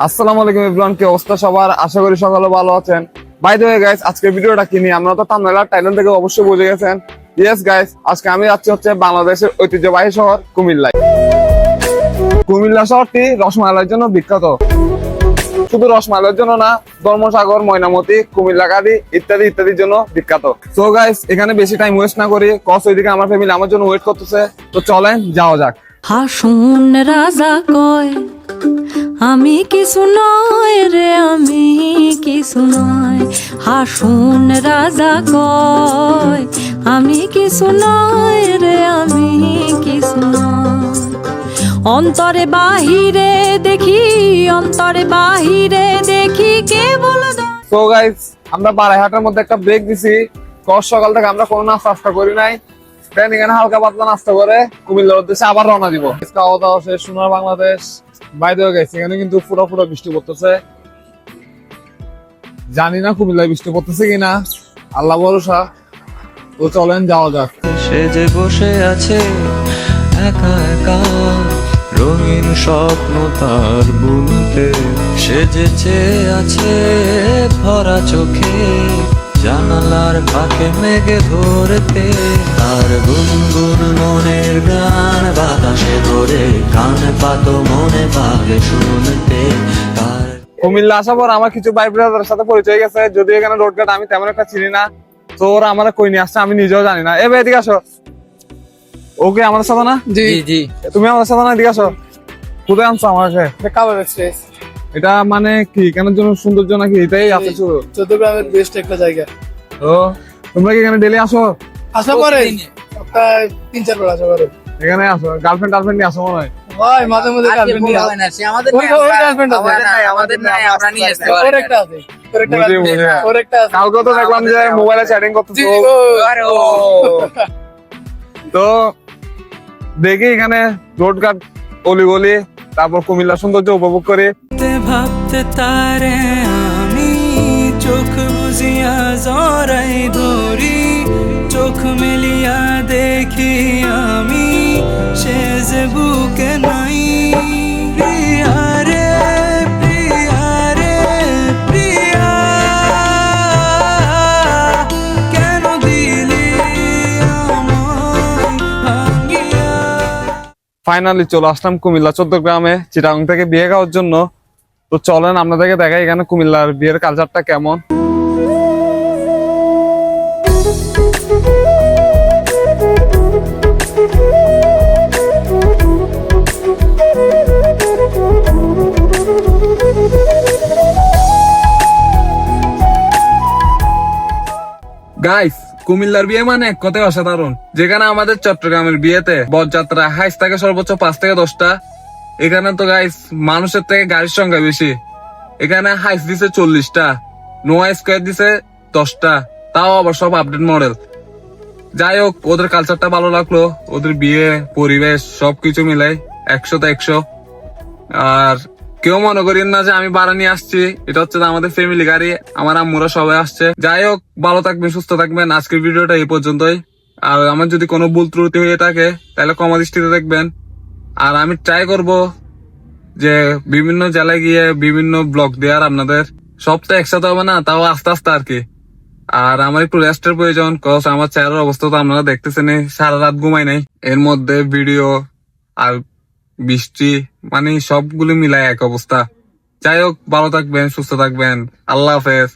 আসসালামু আলাইকুম এভরিওয়ান, কি অবস্থা সবার? আশা করি সকলে ভালো আছেন। বাই দ্য ওয়ে গাইস, আজকের ভিডিওটা কি নিয়ে আপনারা তো থাম্বনেল আর টাইটেল থেকে অবশ্যই বুঝে গেছেন। ইয়েস গাইস, আজকে আমি যাচ্ছি হচ্ছে বাংলাদেশের ঐতিহ্যবাহী শহর কুমিল্লায়। কুমিল্লা শহরটি রসমালাইয়ের জন্য বিখ্যাত। শুধু রসমালাইয়ের জন্য না, ধর্মসাগর, ময়নামতি, কুমিল্লা কাদি ইত্যাদি ইত্যাদির জন্য বিখ্যাত। সো গাইস, এখানে বেশি টাইম ওয়েস্ট না করি, কস ওইদিকে আমার ফ্যামিলি আমার জন্য ওয়েট করতেছে, তো চলেন যাওয়া যাক। হাসুন রাজা কয় আমি কিছু নয় রে, আমি কিছু নয়। হাসুন রাজা কয় আমি কিছু নয় রে, আমি কিছু নয়। অন্তরে বাহিরে দেখি, অন্তরে বাহিরে দেখি কেবল। সো গাইস, আমরা বারাইহাটের মধ্যে একটা ব্রেক দিছি। কস সকাল থেকে আমরা কোনো নাস্তা করি নাই, দেন এখানে হালকা পাতলা নাস্তা করে কুমিল্লার উদ্দেশ্যে আবার রওনা দিব। খাওয়া দাওয়া শেষ, সোনার বাংলাদেশ বাইরে হয়ে গেছে। এখানে কিন্তু পুরো পুরো বৃষ্টি পড়তেছে, জানি না কুমিল্লায় বৃষ্টি পড়তেছে কিনা, আল্লাহ ভরসা। তো চলেন যাওয়া যাক। সে যে বসে আছে একা একা, রঙিন স্বপ্ন তার বুনতে। সে যে চেয়ে আছে ভরা চোখে, জানালার ফাঁকে মেঘে ধরতে। তার গুনগুন মনের গান বাতাসে ধরে, কান পাতো মনে পাবে শুনতে। তার কুমিল্লা আসার পর আমার কিছু ভাই ব্রাদারের সাথে পরিচয় গেছে, যদিও এখানে রোডঘাট আমি তেমন একটা চিনি না। তো ওরা আমার কই নিয়ে আসছে আমি নিজেও জানি না। এবার এদিকে আসো। ওকে আমাদের সাথে না? জি জি। তুমি আমাদের সাথে না? এদিকে আসো। কোথায় আনছো আমাকে? কাবাব এক্সপ্রেস এটা মানে কি, কেন জন্য সৌন্দর্য নাকি এটাই আছে শুধু? চট্টগ্রামের বেস্ট একটা জায়গা। ও, তোমরা কি এখানে ডেলি আসো? আসা পরে সপ্তাহে 3-4 বার আসা পরে। এখানে আসো? গার্লফ্রেন্ড টার্লফ্রেন্ড নিয়ে আসো মনে হয়? ভাই মাঝে মাঝে গার্লফ্রেন্ড নিয়ে আসে। গার্লফ্রেন্ড আছে। ওর একটা আছে। বুঝি, বুঝি। ওর একটা আছে। কালকে তো দেখলাম যে মোবাইলে চ্যাটিং জি, করতেছো। ও। তো দেখি এখানে রোডঘাট, অলিগলি, তারপর কুমিল্লা সৌন্দর্য উপভোগ করি। ভাবতে ভাবতে তারে আমি চোখ বুঝিয়া জড়াই ধরি। চোখ মেলিয়া দেখি আমি, সে যে বুকে নাই। প্রিয়া রে, প্রিয়া রে, প্রিয়া, কেন দিলি আমায় ভাঙিয়া। ফাইনালি চলে আসলাম কুমিল্লা চট্টগ্রামে, চিটাগাং থেকে বিয়ে খাওয়ার জন্য। তো চলেন আপনাদেরকে দেখাই এখানে কুমিল্লার বিয়ের কালচারটা কেমন। গাইস, কুমিল্লার বিয়ে মানে কতই অসাধারণ। যেখানে আমাদের চট্টগ্রামের বিয়েতে বরযাত্রা হাইস থাকে সর্বোচ্চ 5 থেকে 10টা, এখানে তো গাইস মানুষের থেকে গাড়ির সংখ্যা বেশি। এখানে হাইস দিছে 40টা, নোয়া স্কোয়ার দিছে 10টা, তাও আবার সব আপডেট মডেল। যাই হোক, ওদের কালচারটা ভালো লাগলো, ওদের বিয়ে পরিবেশ সবকিছু মিলাই 100তে 100। আর কেউ মনে করেন না যে আমি ভাড়া নিয়ে আসছি, এটা হচ্ছে আমাদের ফ্যামিলি গাড়ি, আমার আম্মুরা সবাই আসছে। যাই হোক, ভালো থাকবেন, সুস্থ থাকবেন। আজকের ভিডিওটা এই পর্যন্তই। আর আমার যদি কোনো ভুল ত্রুটি হয়ে থাকে তাহলে ক্ষমা দৃষ্টিতে দেখবেন। আর আমি ট্রাই করব যে বিভিন্ন জেলায় গিয়ে বিভিন্ন ব্লগ দেওয়ার আপনাদের। সব তো একসাথে হবে না, তাও আস্তে আস্তে আর কি। আর আমার একটু রেস্টের প্রয়োজন, কজ আমার চেহারার অবস্থা তো আপনারা দেখতেছেন, সারা রাত ঘুমাই নাই। এর মধ্যে ভিডিও আর বৃষ্টি, মানে সবগুলো মিলায় এক অবস্থা। যাই হোক, ভালো থাকবেন, সুস্থ থাকবেন। আল্লাহ হাফেজ।